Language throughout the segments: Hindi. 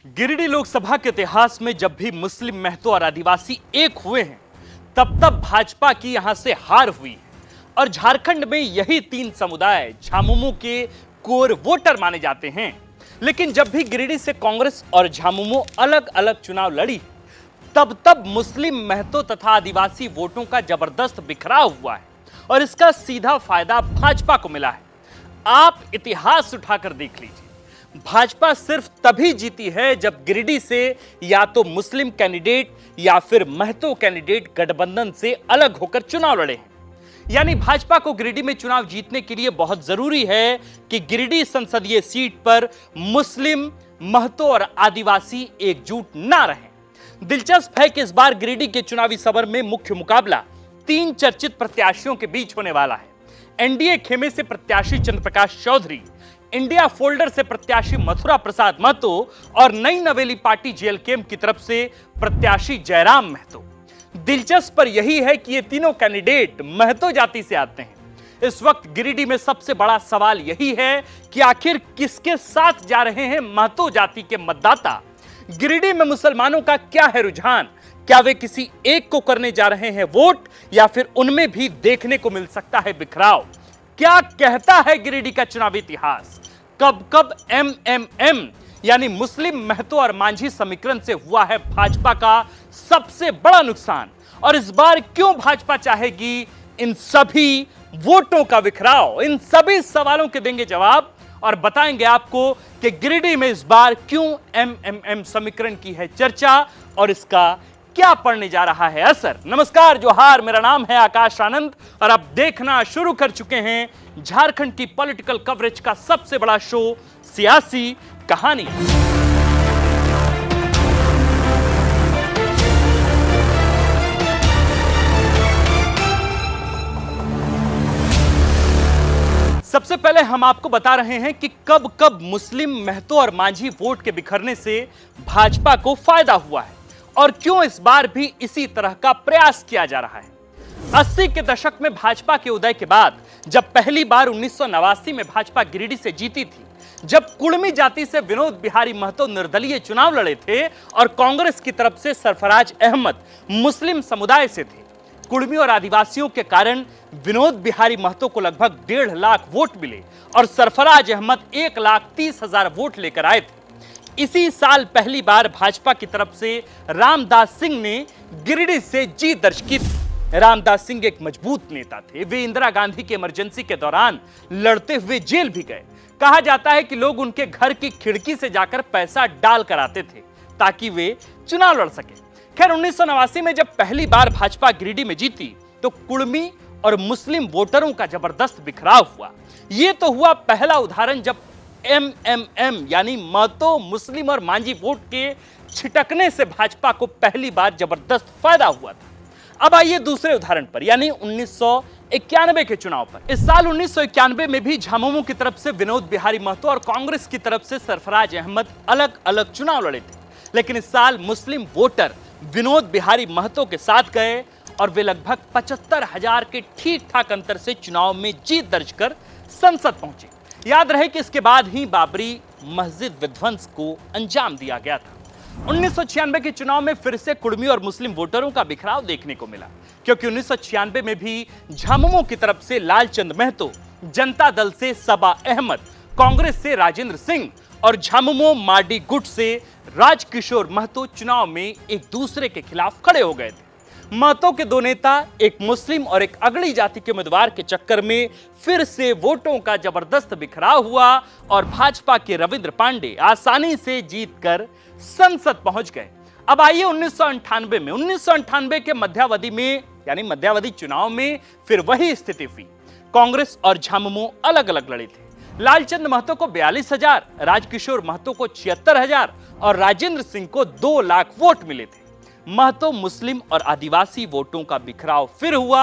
गिरिडीह लोकसभा के इतिहास में जब भी मुस्लिम, महतो और आदिवासी एक हुए हैं, तब तब भाजपा की यहां से हार हुई है। और झारखंड में यही तीन समुदाय झामुमो के कोर वोटर माने जाते हैं। लेकिन जब भी गिरिडीह से कांग्रेस और झामुमो अलग अलग चुनाव लड़ी, तब तब मुस्लिम, महतो तथा आदिवासी वोटों का जबरदस्त बिखराव हुआ है और इसका सीधा फायदा भाजपा को मिला है। आप इतिहास उठाकर देख लीजिए, भाजपा सिर्फ तभी जीती है जब गिरिडीह से या तो मुस्लिम कैंडिडेट या फिर महतो कैंडिडेट गठबंधन से अलग होकर चुनाव लड़े हैं। यानी भाजपा को गिरिडीह में चुनाव जीतने के लिए बहुत जरूरी है कि गिरिडीह संसदीय सीट पर मुस्लिम, महतो और आदिवासी एकजुट ना रहें। दिलचस्प है कि इस बार गिरिडीह के चुनावी समर में मुख्य मुकाबला तीन चर्चित प्रत्याशियों के बीच होने वाला है। एनडीए खेमे से प्रत्याशी चंद्रप्रकाश चौधरी, इंडिया फोल्डर से प्रत्याशी मथुरा प्रसाद महतो और नई नवेली पार्टी जेएलकेएम की तरफ से प्रत्याशी जयराम महतो। दिलचस्प पर यही है कि ये तीनों कैंडिडेट महतो जाति से आते हैं। इस वक्त गिरिडीह में सबसे बड़ा सवाल यही है कि आखिर किसके साथ जा रहे हैं महतो जाति के मतदाता। गिरिडीह में मुसलमानों का क्या है रुझान? क्या वे किसी एक को करने जा रहे हैं वोट, या फिर उनमें भी देखने को मिल सकता है बिखराव? क्या कहता है गिरिडीह का चुनावी इतिहास? कब कब एमएमएम यानी मुस्लिम, महतो और मांझी समीकरण से हुआ है भाजपा का सबसे बड़ा नुकसान? और इस बार क्यों भाजपा चाहेगी इन सभी वोटों का बिखराव? इन सभी सवालों के देंगे जवाब और बताएंगे आपको कि गिरिडीह में इस बार क्यों एमएमएम समीकरण की है चर्चा और इसका क्या पड़ने जा रहा है असर। नमस्कार, जोहार, मेरा नाम है आकाश आनंद और आप देखना शुरू कर चुके हैं झारखंड की पॉलिटिकल कवरेज का सबसे बड़ा शो सियासी कहानी। सबसे पहले हम आपको बता रहे हैं कि कब कब मुस्लिम, महतो और मांझी वोट के बिखरने से भाजपा को फायदा हुआ है और क्यों इस बार भी इसी तरह का प्रयास किया जा रहा है। 80 के दशक में भाजपा के उदय के बाद जब पहली बार 1989 में भाजपा गिरिडीह से जीती थी, जब कुड़मी जाति से विनोद बिहारी महतो निर्दलीय चुनाव लड़े थे और कांग्रेस की तरफ से सरफराज अहमद मुस्लिम समुदाय से थे, कुड़मी और आदिवासियों के कारण विनोद बिहारी महतो को लगभग 1.5 लाख वोट मिले और सरफराज अहमद 1,30,000 वोट लेकर आए थे। इसी साल पहली बार भाजपा की तरफ से रामदास सिंह ने गिरिडीह से जीत दर्ज की थी। रामदास सिंह एक मजबूत नेता थे। वे इंदिरा गांधी की इमरजेंसी के दौरान लड़ते हुए जेल भी गए। कहा जाता है कि लोग उनके घर की खिड़की से जाकर पैसा डाल कर आते थे ताकि वे चुनाव लड़ सके। खैर, 1989 में जब पहली बार भाजपा गिरिडीह में जीती तो कुड़मी और मुस्लिम वोटरों का जबरदस्त बिखराव हुआ। यह तो हुआ पहला उदाहरण जब एमएमएम यानी महतो, मुस्लिम और मांझी वोट के छिटकने से भाजपा को पहली बार जबरदस्त फायदा हुआ था। अब आइए दूसरे उदाहरण पर, यानी 1991 के चुनाव पर। इस साल 1991 में भी झामुमो की तरफ से विनोद बिहारी महतो और कांग्रेस की तरफ से सरफराज अहमद अलग अलग चुनाव लड़े थे। लेकिन इस साल मुस्लिम वोटर विनोद बिहारी महतो के साथ गए और वे लगभग 75,000 के ठीक ठाक अंतर से चुनाव में जीत दर्ज कर संसद पहुंचे। याद रहे कि इसके बाद ही बाबरी मस्जिद विध्वंस को अंजाम दिया गया था। 1996 के चुनाव में फिर से कुड़मी और मुस्लिम वोटरों का बिखराव देखने को मिला, क्योंकि 1996 में भी झामुमो की तरफ से लालचंद महतो, जनता दल से सबा अहमद, कांग्रेस से राजेंद्र सिंह और झामुमो मार्डी गुट से राजकिशोर महतो चुनाव में एक दूसरे के खिलाफ खड़े हो गए थे। महतो के दो नेता, एक मुस्लिम और एक अगड़ी जाति के उम्मीदवार के चक्कर में फिर से वोटों का जबरदस्त बिखराव हुआ और भाजपा के रविंद्र पांडे आसानी से जीतकर संसद पहुंच गए। अब आइए 1998 के मध्यावधि में, यानी मध्यावधि चुनाव में फिर वही स्थिति हुई। कांग्रेस और झामुमो अलग अलग लड़े थे। लालचंद महतो को 42,000, राजकिशोर महतो को 76,000 और राजेंद्र सिंह को 2 लाख वोट मिले थे। महतो, मुस्लिम और आदिवासी वोटों का बिखराव फिर हुआ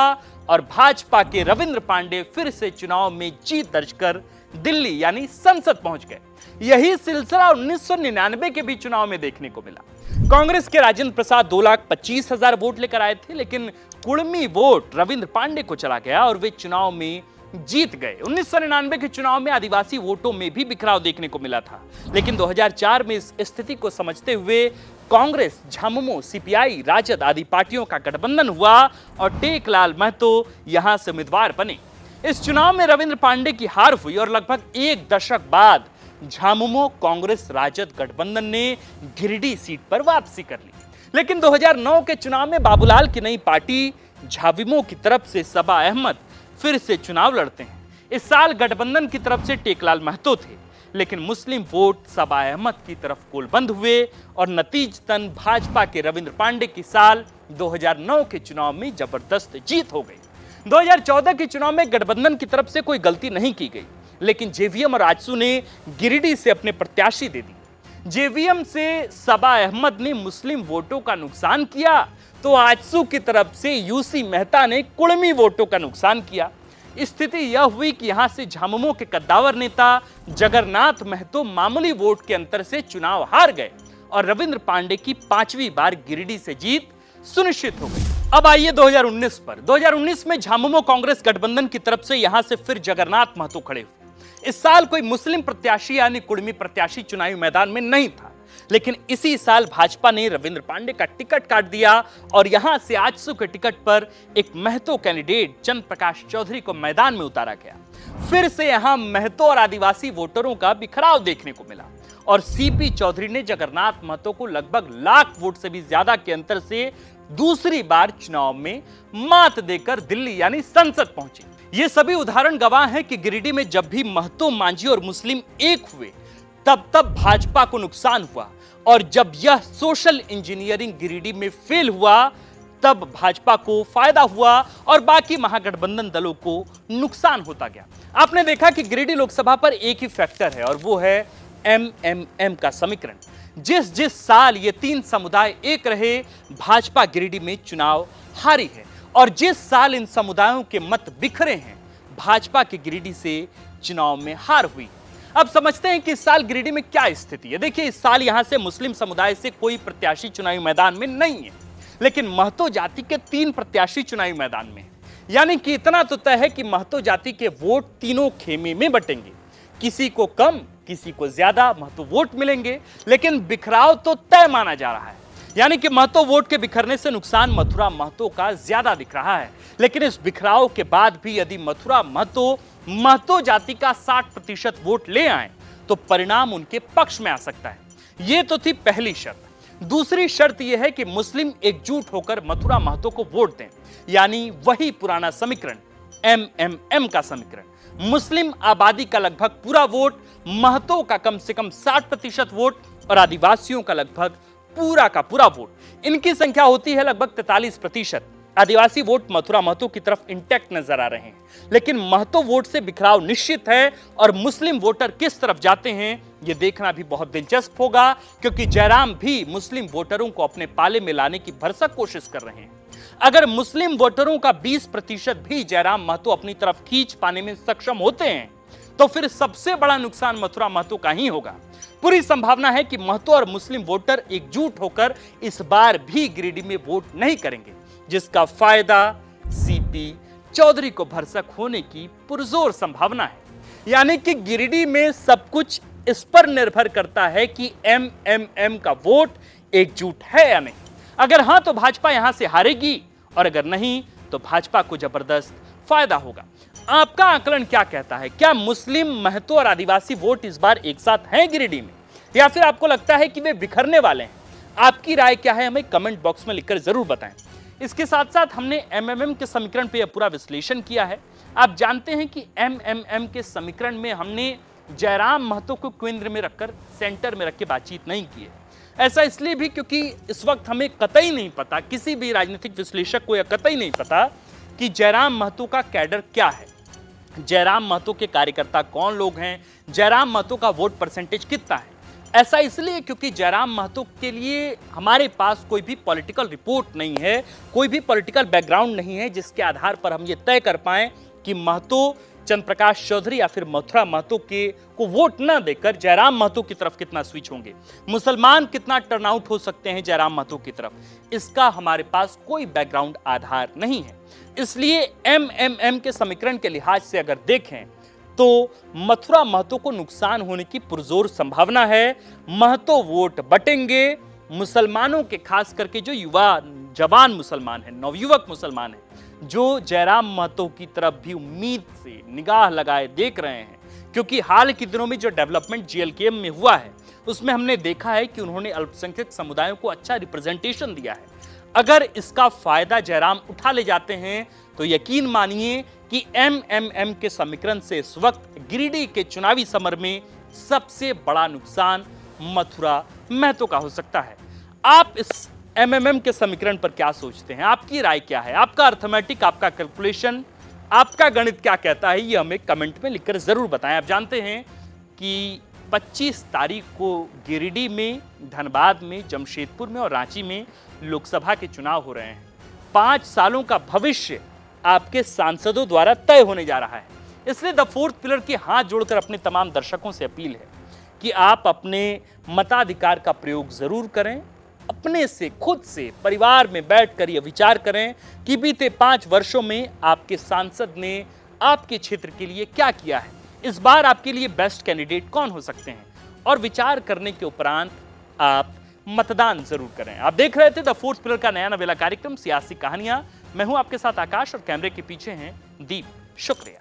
और भाजपा के रविंद्र पांडे फिर से चुनाव में जीत दर्ज कर दिल्ली यानी संसद पहुंच गए। यही सिलसिला 1999 के भी चुनाव में देखने को मिला। कांग्रेस के राजेंद्र प्रसाद 2,25,000 वोट लेकर आए थे, लेकिन कुड़मी वोट रविंद्र पांडे को चला गया और वे चुनाव में जीत गए। 1999 के चुनाव में आदिवासी वोटों में भी बिखराव देखने को मिला था, लेकिन 2004 में इस स्थिति को समझते हुए कांग्रेस, झामुमो, सीपीआई, राजद आदि पार्टियों का गठबंधन हुआ और टेकलाल महतो यहां से उम्मीदवार बने। इस चुनाव में रविंद्र पांडे की हार हुई और लगभग एक दशक बाद झामुमो कांग्रेस राजद गठबंधन ने गिरिडीह सीट पर वापसी कर ली। लेकिन 2009 के चुनाव में बाबूलाल की नई पार्टी झाविमो की तरफ से सबा अहमद फिर से चुनाव लड़ते हैं। इस साल गठबंधन की तरफ से टेकलाल महतो थे, लेकिन मुस्लिम वोट सबा अहमद की तरफ गोलबंद हुए और नतीजतन भाजपा के रविंद्र पांडे की साल 2009 के चुनाव में जबरदस्त जीत हो गई। 2014 के चुनाव में गठबंधन की तरफ से कोई गलती नहीं की गई, लेकिन जेवीएम और आजसू ने गिरिडीह से अपने प्रत्याशी दे दी। जेवीएम से सबा अहमद ने मुस्लिम वोटों का नुकसान किया, तो आजसू की तरफ से यूसी मेहता ने कुड़मी वोटों का नुकसान किया। स्थिति यह हुई कि यहां से झामुमो के कद्दावर नेता जगन्नाथ महतो मामूली वोट के अंतर से चुनाव हार गए और रविंद्र पांडे की 5वीं बार गिरिडीह से जीत सुनिश्चित हो गई। अब आइए 2019 पर। 2019 में झामुमो कांग्रेस गठबंधन की तरफ से यहां से फिर जगन्नाथ महतो खड़े हुए। इस साल कोई मुस्लिम प्रत्याशी यानी कुड़मी प्रत्याशी चुनावी मैदान में नहीं था, लेकिन इसी साल भाजपा ने रविंद्र पांडे का टिकट काट दिया और यहां से आजसू के टिकट पर एक महतो कैंडिडेट चंद्र प्रकाश चौधरी को मैदान में उतारा गया। फिर से यहां महतो और आदिवासी वोटरों का बिखराव देखने को मिला और सीपी चौधरी ने जगन्नाथ महतो को लगभग लाख वोट से भी ज्यादा के अंतर से दूसरी बार चुनाव में मात देकर दिल्ली यानी संसद पहुंचे। ये सभी उदाहरण गवाह हैं कि गिरिडीह में जब भी महतो, मांझी और मुस्लिम एक हुए तब भाजपा को नुकसान हुआ और जब यह सोशल इंजीनियरिंग गिरिडीह में फेल हुआ तब भाजपा को फायदा हुआ और बाकी महागठबंधन दलों को नुकसान होता गया। आपने देखा कि गिरिडीह लोकसभा पर एक ही फैक्टर है और वो है एमएमएम का समीकरण। जिस साल ये तीन समुदाय एक रहे, भाजपा गिरिडीह में चुनाव हारी है और जिस साल इन समुदायों के मत बिखरे हैं, भाजपा की गिरिडीह से चुनाव में हार हुई। अब समझते हैं कि इस साल गिरिडीह में क्या स्थिति है। देखिए, इस साल यहां से मुस्लिम समुदाय से कोई प्रत्याशी चुनावी मैदान में नहीं है, लेकिन महतो जाति के 3 प्रत्याशी चुनावी मैदान में हैं। यानी कि इतना तो तय है कि महतो जाति के वोट तीनों खेमे में बटेंगे, किसी को कम किसी को ज्यादा महतो वोट मिलेंगे, लेकिन बिखराव तो तय माना जा रहा है। यानी कि महतो वोट के बिखरने से नुकसान मथुरा महतो का ज्यादा दिख रहा है, लेकिन इस बिखराव के बाद भी यदि मथुरा महतो जाति का 60% वोट ले आए तो परिणाम उनके पक्ष में आ सकता है। यह तो थी पहली शर्त। दूसरी शर्त यह है कि मुस्लिम एकजुट होकर मथुरा महतो को वोट दें, यानी वही पुराना समीकरण एमएमएम का समीकरण। मुस्लिम आबादी का लगभग पूरा वोट, महतो का कम से कम 60% वोट और आदिवासियों का लगभग पूरा का पूरा वोट। इनकी संख्या होती है लगभग 43%। आदिवासी वोट मथुरा महतो की तरफ इंटैक्ट नजर आ रहे हैं, लेकिन महतो वोट से बिखराव निश्चित है और मुस्लिम वोटर किस तरफ जाते हैं यह देखना भी बहुत दिलचस्प होगा, क्योंकि जयराम भी मुस्लिम वोटरों को अपने पाले में लाने की भरसक कोशिश कर रहे हैं। अगर मुस्लिम वोटरों का 20% भी जयराम महतो अपनी तरफ खींच पाने में सक्षम होते हैं तो फिर सबसे बड़ा नुकसान मथुरा महतो का ही होगा। पूरी संभावना है कि महतो और मुस्लिम वोटर एकजुट होकर इस बार भी गिरिडीह में वोट नहीं करेंगे, जिसका फायदा सीपी चौधरी को भरसक होने की पुरजोर संभावना है। यानी कि गिरिडीह में सब कुछ इस पर निर्भर करता है कि एमएमएम का वोट एकजुट है या नहीं। अगर हां तो भाजपा यहां से हारेगी और अगर नहीं तो भाजपा को जबरदस्त फायदा होगा। आपका आकलन क्या कहता है? क्या मुस्लिम, महतो और आदिवासी वोट इस बार एक साथ हैं गिरिडीह में, या फिर आपको लगता है कि वे बिखरने वाले हैं? आपकी राय क्या है, हमें कमेंट बॉक्स में लिखकर जरूर बताएं। इसके साथ साथ हमने एमएमएम के समीकरण पर यह पूरा विश्लेषण किया है। आप जानते हैं कि एमएमएम के समीकरण में हमने जयराम महतो को केंद्र में रखकर, सेंटर में रख के बातचीत नहीं की है। ऐसा इसलिए भी क्योंकि इस वक्त हमें कतई नहीं पता, किसी भी राजनीतिक विश्लेषक को यह कतई नहीं पता कि जयराम महतो का कैडर क्या है, जयराम महतो के कार्यकर्ता कौन लोग हैं, जयराम महतो का वोट परसेंटेज कितना है। ऐसा इसलिए क्योंकि जयराम महतो के लिए हमारे पास कोई भी पॉलिटिकल रिपोर्ट नहीं है, कोई भी पॉलिटिकल बैकग्राउंड नहीं है जिसके आधार पर हम ये तय कर पाएं कि महतो चंद्रप्रकाश चौधरी या फिर मथुरा महतो के को वोट न देकर जयराम महतो की तरफ कितना स्विच होंगे, मुसलमान कितना टर्नआउट हो सकते हैं जयराम महतो की तरफ, इसका हमारे पास कोई बैकग्राउंड आधार नहीं है। इसलिए एमएमएम के समीकरण के लिहाज से अगर देखें तो मथुरा महतो को नुकसान होने की पुरजोर संभावना है। महतो वोट बटेंगे, मुसलमानों के खास करके जो युवा जवान मुसलमान हैं, नवयुवक मुसलमान हैं, जो जयराम महतो की तरफ भी उम्मीद से निगाह लगाए देख रहे हैं, क्योंकि हाल के दिनों में जो डेवलपमेंट जीएलकेएम में हुआ है उसमें हमने देखा है कि उन्होंने अल्पसंख्यक समुदायों को अच्छा रिप्रेजेंटेशन दिया है। अगर इसका फायदा जयराम उठा ले जाते हैं तो यकीन मानिए कि एमएमएम के समीकरण से इस वक्त गिरिडीह के चुनावी समर में सबसे बड़ा नुकसान मथुरा महतो का हो सकता है। आप इस एमएमएम के समीकरण पर क्या सोचते हैं? आपकी राय क्या है? आपका अर्थमेटिक, आपका कैलकुलेशन, आपका गणित क्या कहता है? ये हमें कमेंट में लिखकर जरूर बताएं। आप जानते हैं कि 25 तारीख को गिरिडीह में, धनबाद में, जमशेदपुर में और रांची में लोकसभा के चुनाव हो रहे हैं। 5 सालों का भविष्य आपके सांसदों द्वारा तय होने जा रहा है। इसलिए द फोर्थ पिलर के हाथ जोड़कर अपने तमाम दर्शकों से अपील है कि आप अपने मताधिकार का प्रयोग जरूर करें। अपने से, खुद से, परिवार में बैठकर यह विचार करें कि बीते 5 वर्षों में आपके सांसद ने आपके क्षेत्र के लिए क्या किया है, इस बार आपके लिए बेस्ट कैंडिडेट कौन हो सकते हैं, और विचार करने के उपरांत आप मतदान जरूर करें। आप देख रहे थे द फोर्थ पिलर का नया नवेला कार्यक्रम सियासी कहानियां। मैं हूं आपके साथ आकाश और कैमरे के पीछे हैं दीप। शुक्रिया।